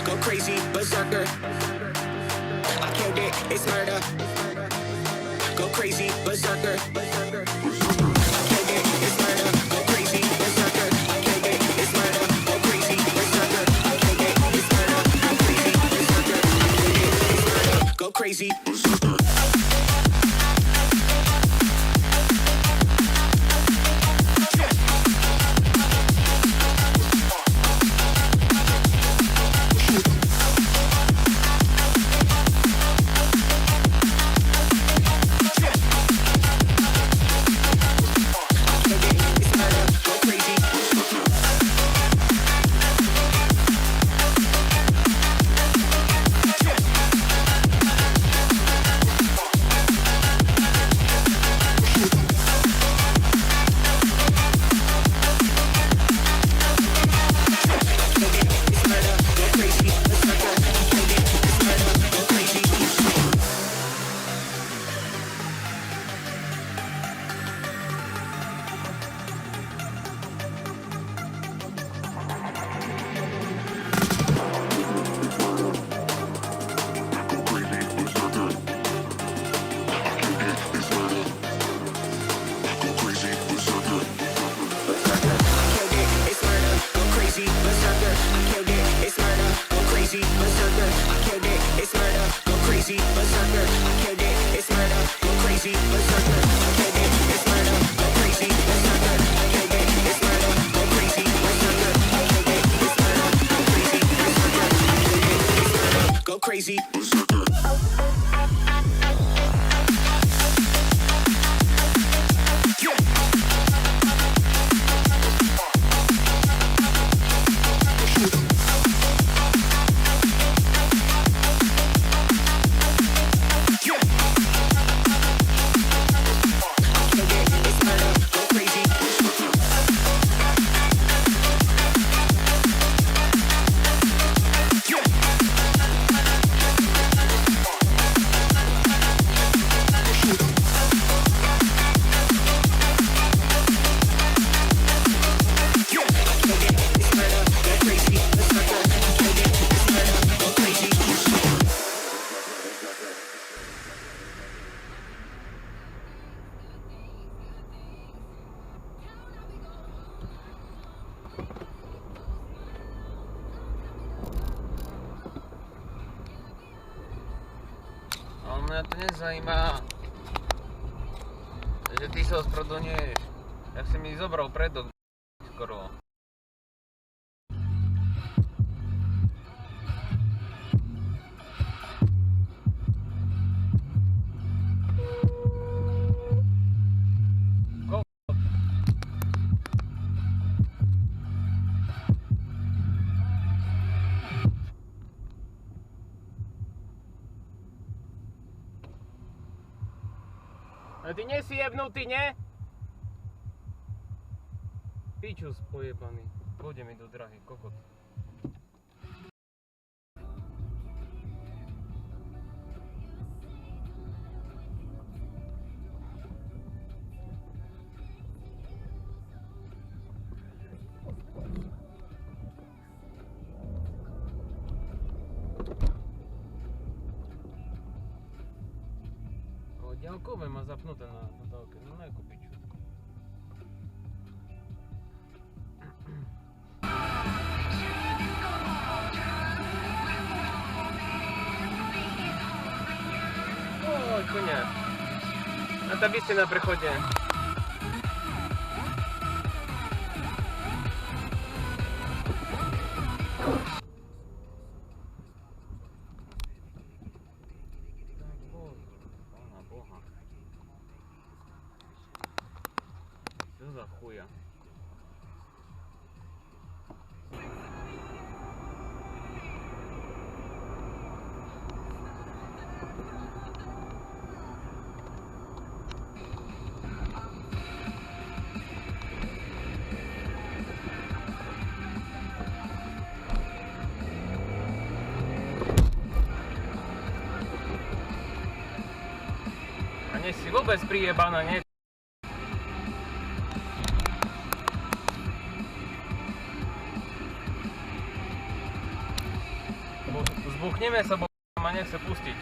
Go crazy, berserker. I killed it, it's murder. Go crazy, berserker. I killed it, it's murder. Go crazy, berserker. I killed it, it's murder. Go crazy, berserker. I killed it, it's murder. Go crazy, berserker. I killed it, it's murder. Go crazy, berserker. Crazy. Mňa to nezajímá, že ty sa ospravedlňuješ. Jak si mi zobral predok skoro. A ty nie si jebnutý, nie? Pičus pojebaný. Pôjde mi do drahy, kokot. Ďalkové má zapnuté na dodávke, no nejakú piču. Oj, konia. A tá vy ste na prechode. Čo za chuja? si vôbec prijebaná, nie? Zbuchneme sa, bo ma nechce pustiť.